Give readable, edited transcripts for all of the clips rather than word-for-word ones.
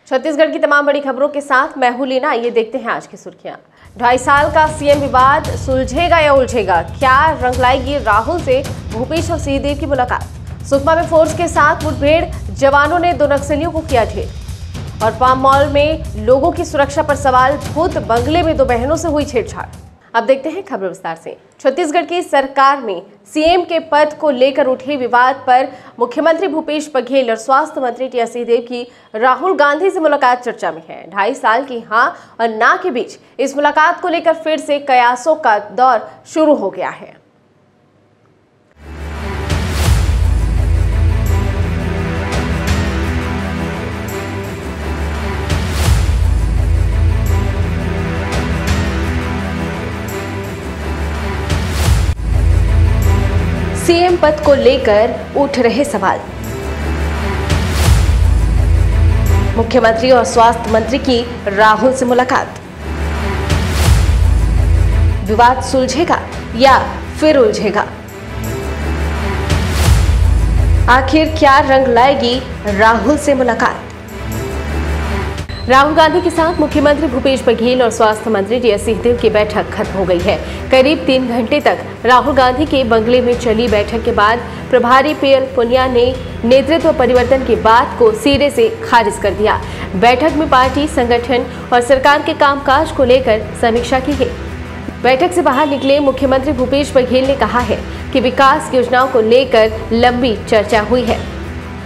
छत्तीसगढ़ की तमाम बड़ी खबरों के साथ मैं हूं लीना। ये देखते हैं आज की सुर्खियां। 2.5 साल का सीएम विवाद सुलझेगा या उलझेगा? क्या रंग लाएगी राहुल से भूपेश और सिंहदेव की मुलाकात? सुकमा में फोर्स के साथ मुठभेड़, जवानों ने 2 नक्सलियों को किया ढेर। और फार्म मॉल में लोगों की सुरक्षा पर सवाल, भूत बंगले में 2 बहनों से हुई छेड़छाड़। अब देखते हैं खबर विस्तार से। छत्तीसगढ़ की सरकार में सीएम के पद को लेकर उठे विवाद पर मुख्यमंत्री भूपेश बघेल और स्वास्थ्य मंत्री टीएस सिंहदेव की राहुल गांधी से मुलाकात चर्चा में है। 2.5 साल की हां और ना के बीच इस मुलाकात को लेकर फिर से कयासों का दौर शुरू हो गया है। सीएम पद को लेकर उठ रहे सवाल। मुख्यमंत्री और स्वास्थ्य मंत्री की राहुल से मुलाकात। विवाद सुलझेगा या फिर उलझेगा? आखिर क्या रंग लाएगी राहुल से मुलाकात? राहुल गांधी के साथ मुख्यमंत्री भूपेश बघेल और स्वास्थ्य मंत्री टीएस सिंहदेव की बैठक खत्म हो गई है। करीब 3 घंटे तक राहुल गांधी के बंगले में चली बैठक के बाद प्रभारी पीएल पुनिया ने नेतृत्व परिवर्तन की बात को सिरे से खारिज कर दिया। बैठक में पार्टी, संगठन और सरकार के कामकाज को लेकर समीक्षा की गई। बैठक से बाहर निकले मुख्यमंत्री भूपेश बघेल ने कहा है कि विकास योजनाओं को लेकर लंबी चर्चा हुई है।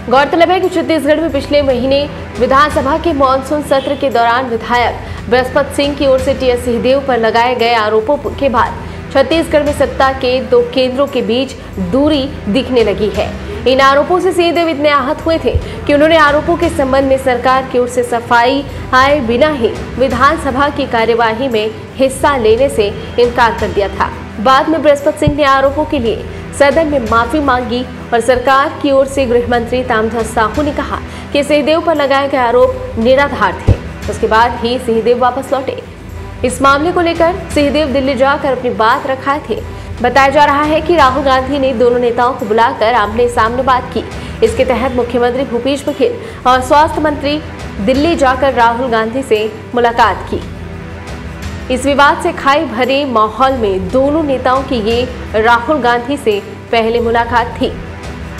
गौरतलब है कि छत्तीसगढ़ में पिछले महीने विधानसभा के मानसून सत्र के दौरान विधायक बृहस्पति सिंह की ओर से टीएस सिंहदेव पर लगाए गए आरोपों के बाद छत्तीसगढ़ में सत्ता के 2 केंद्रों के बीच दूरी दिखने लगी है। इन आरोपों से सिंहदेव इतने आहत हुए थे कि उन्होंने आरोपों के संबंध में सरकार की ओर से सफाई आए बिना ही विधानसभा की कार्यवाही में हिस्सा लेने से इनकार कर दिया था। बाद में बृहस्पति सिंह ने आरोपों के लिए सदन में माफी मांगी और सरकार की ओर से गृह मंत्री ताम्रध्वज साहू ने कहा कि सिंहदेव पर लगाए गए आरोप निराधार थे। उसके बाद ही सिंहदेव वापस लौटे। इस मामले को लेकर सिंहदेव दिल्ली जाकर अपनी बात रखाए थे। बताया जा रहा है कि राहुल गांधी ने दोनों नेताओं को बुलाकर आमने सामने बात की। इसके तहत मुख्यमंत्री भूपेश बघेल और स्वास्थ्य मंत्री दिल्ली जाकर राहुल गांधी से मुलाकात की। इस विवाद से खाई भरे माहौल में दोनों नेताओं की ये राहुल गांधी से पहले मुलाकात थी।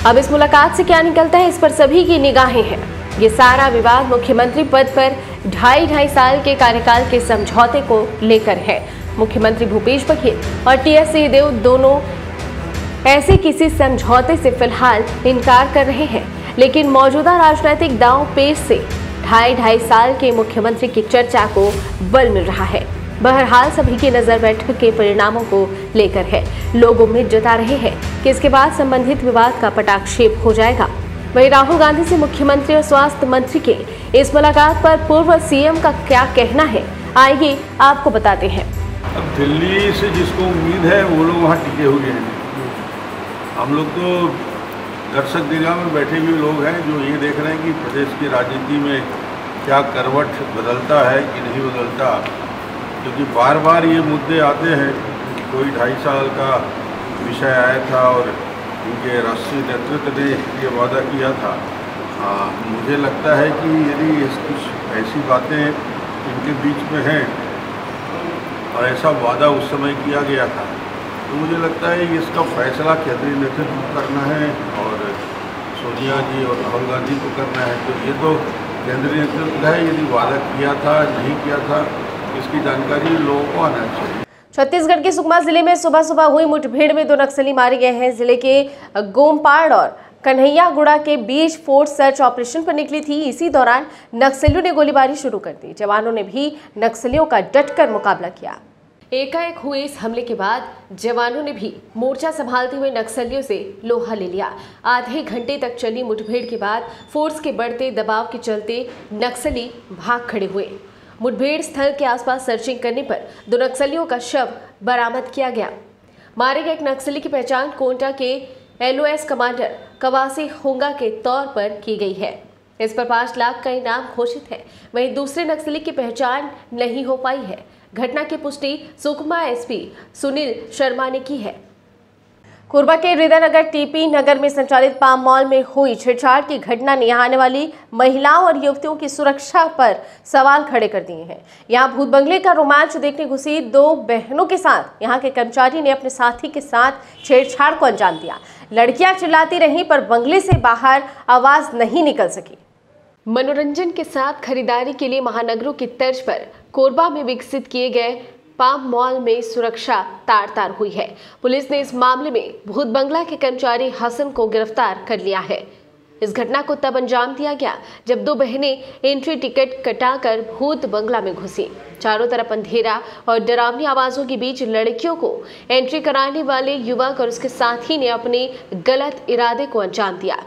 अब इस मुलाकात से क्या निकलता है, इस पर सभी की निगाहें हैं। ये सारा विवाद मुख्यमंत्री पद पर 2.5 साल के कार्यकाल के समझौते को लेकर है। मुख्यमंत्री भूपेश बघेल और टीएस सिंहदेव दोनों ऐसे किसी समझौते से फिलहाल इनकार कर रहे हैं, लेकिन मौजूदा राजनीतिक दांव पेच से 2.5 साल के मुख्यमंत्री की चर्चा को बल मिल रहा है। बहरहाल सभी की नजर बैठक के परिणामों को लेकर है। लोग उम्मीद जता रहे हैं कि इसके बाद संबंधित विवाद का पटाक्षेप हो जाएगा। वहीं राहुल गांधी से मुख्यमंत्री और स्वास्थ्य मंत्री के इस मुलाकात पर पूर्व सीएम का क्या कहना है, आइए आपको बताते हैं। अब दिल्ली से जिसको उम्मीद है वो लोग वहाँ टिके हुए हैं। हम लोग तो दर्शक दीर्घा में बैठे हुए लोग हैं जो ये देख रहे हैं कि प्रदेश की राजनीति में क्या करवट बदलता है कि नहीं बदलता, क्योंकि बार बार ये मुद्दे आते हैं कि कोई 2.5 साल का विषय आया था और इनके राष्ट्रीय नेतृत्व ने ये वादा किया था। मुझे लगता है कि यदि कुछ ऐसी बातें इनके बीच में हैं और ऐसा वादा उस समय किया गया था, तो मुझे लगता है कि इसका फैसला केंद्रीय नेतृत्व को करना है और सोनिया जी और राहुल गांधी को करना है। तो ये तो केंद्रीय नेतृत्व है, यदि वादा किया था नहीं किया था इसकी जानकारी लोगों को आना चाहिए। छत्तीसगढ़ के सुकमा जिले में सुबह सुबह हुई मुठभेड़ में 2 नक्सली मारे गए हैं। जिले के गोमपाड़ और कन्हैयागुड़ा के बीच फोर्स सर्च ऑपरेशन पर निकली थी। इसी दौरान नक्सलियों ने गोलीबारी शुरू कर दी। जवानों ने भी नक्सलियों का डटकर मुकाबला किया। एकाएक हुए इस हमले के बाद जवानों ने भी मोर्चा संभालते हुए नक्सलियों से लोहा ले लिया। आधे घंटे तक चली मुठभेड़ के बाद फोर्स के बढ़ते दबाव के चलते नक्सली भाग खड़े हुए। मुठभेड़ स्थल के आसपास सर्चिंग करने पर 2 नक्सलियों का शव बरामद किया गया। मारे गए एक नक्सली की पहचान कोंटा के LOS कमांडर कवासी होंगा के तौर पर की गई है। इस पर 5 लाख का इनाम घोषित है। वहीं दूसरे नक्सली की पहचान नहीं हो पाई है। घटना की पुष्टि सुकमा SP सुनील शर्मा ने की है। कोरबा के हृदयनगर टीपी नगर में संचालित पाम मॉल में हुई छेड़छाड़ की घटना ने यहां आने वाली महिलाओं और युवतियों की सुरक्षा पर सवाल खड़े कर दिए हैं। यहां भूत बंगले का रोमांच देखने घुसी दो बहनों के साथ यहां के कर्मचारी ने अपने साथी के साथ छेड़छाड़ को अंजाम दिया। लड़कियां चिल्लाती रहीं पर बंगले से बाहर आवाज नहीं निकल सकी। मनोरंजन के साथ खरीदारी के लिए महानगरों की तर्ज पर कोरबा में विकसित किए गए पाम मॉल में सुरक्षा तार हुई है। पुलिस ने इस मामले में भूत बंगला के कर्मचारी हसन को गिरफ्तार कर लिया है। इस घटना को तब अंजाम दिया गया जब दो बहनें एंट्री टिकट कटाकर भूत बंगला में घुसी। चारों तरफ अंधेरा और डरावनी आवाजों के बीच लड़कियों को एंट्री कराने वाले युवक और उसके साथी ने अपने गलत इरादे को अंजाम दिया।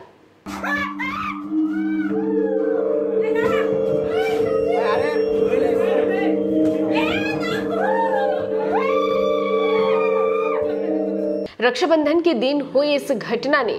रक्षाबंधन के दिन हुई इस घटना ने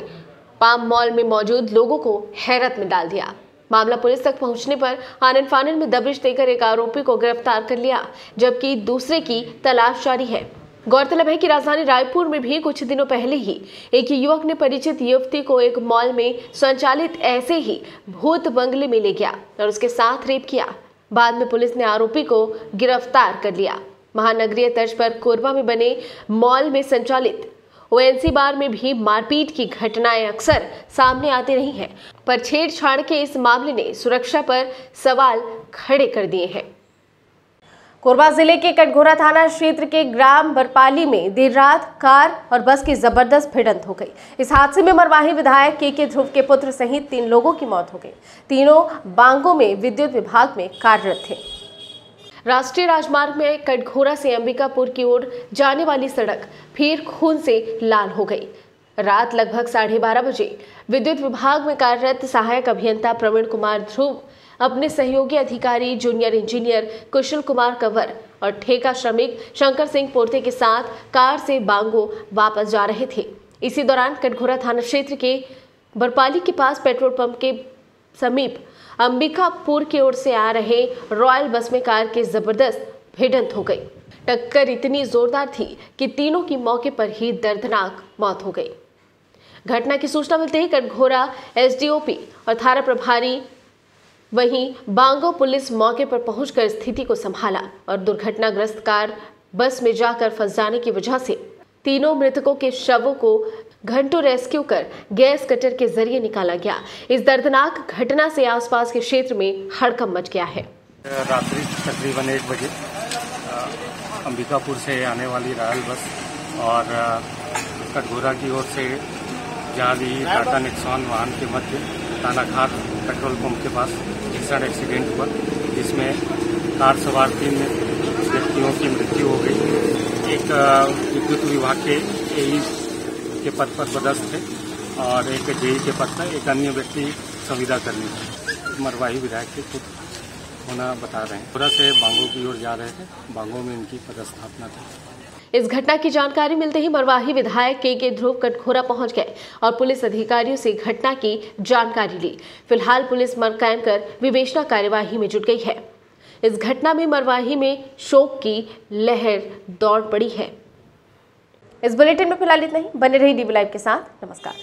पाम मॉल में मौजूद लोगों को हैरत में डाल दिया। मामला पुलिस तक पहुंचने पर आनन फानन में दबिश देकर एक आरोपी को गिरफ्तार कर लिया, जबकि दूसरे की तलाश जारी है। गौरतलब है कि राजधानी रायपुर में भी कुछ दिनों पहले ही एक युवक ने परिचित युवती को एक मॉल में संचालित ऐसे ही भूत बंगले में ले गया और उसके साथ रेप किया। बाद में पुलिस ने आरोपी को गिरफ्तार कर लिया। महानगरीय तर्ज पर कोरबा में बने मॉल में संचालित ओएनसी बार में भी मारपीट की घटनाएं अक्सर सामने आती रही हैं, पर छेड़छाड़ के इस मामले ने सुरक्षा पर सवाल खड़े कर दिए हैं। कोरबा जिले के कटघोरा थाना क्षेत्र के ग्राम बरपाली में देर रात कार और बस की जबरदस्त भिड़ंत हो गई। इस हादसे में मरवाही विधायक के ध्रुव के पुत्र सहित 3 लोगों की मौत हो गई। तीनों बांगों में विद्युत विभाग में कार्यरत थे। राष्ट्रीय राजमार्ग में कटघोरा से अंबिकापुर की ओर जाने वाली सड़क फिर खून से लाल हो गई। रात लगभग 12:30 बजे विद्युत विभाग में कार्यरत सहायक अभियंता प्रवीण कुमार ध्रुव अपने सहयोगी अधिकारी जूनियर इंजीनियर कुशल कुमार कंवर और ठेका श्रमिक शंकर सिंह पोर्ते के साथ कार से बांगो वापस जा रहे थे। इसी दौरान कटघोरा थाना क्षेत्र के बरपाली के पास पेट्रोल पंप के समीप अंबिकापुर की ओर से आ रहे रॉयल बस में कार की जबरदस्त भिड़ंत हो गई। टक्कर इतनी जोरदार थी कि तीनों की मौके पर ही दर्दनाक मौत हो गई। घटना की सूचना मिलते ही कटघोरा एसडीओपी और थाना प्रभारी वहीं बांगो पुलिस मौके पर पहुंचकर स्थिति को संभाला और दुर्घटनाग्रस्त कार बस में जाकर फंस जाने की वजह से तीनों मृतकों के शवों को घंटों रेस्क्यू कर गैस कटर के जरिए निकाला गया। इस दर्दनाक घटना से आसपास के क्षेत्र में हड़कंप मच गया है। रात्रि तकरीबन 1 बजे अंबिकापुर से आने वाली रॉयल बस और कटघोरा की ओर से जा रही टाटा नेक्सॉन वाहन के मध्य तानाघाट पेट्रोल पंप के पास भीषण एक्सीडेंट हुआ, जिसमें कार सवार 3 व्यक्तियों की मृत्यु हो गई। एक विद्युत विभाग के एई के पद पर पदस्थ थे और एक जेई के पद पर, एक अन्य व्यक्ति संविदा कर्मी थे। मरवाही विधायक के खुद होना बता रहे हैं। पूरा से बांगो की ओर जा रहे थे, बांगो में इनकी पदस्थापना थी। इस घटना की जानकारी मिलते ही मरवाही विधायक के ध्रुव कटघोरा पहुंच गए और पुलिस अधिकारियों से घटना की जानकारी ली। फिलहाल पुलिस मर कायम कर विवेचना कार्यवाही में जुट गई है। इस घटना में मरवाही में शोक की लहर दौड़ पड़ी है। इस बुलेटिन में फिलहाल इतना ही। बने रही डीवी लाइव के साथ। नमस्कार।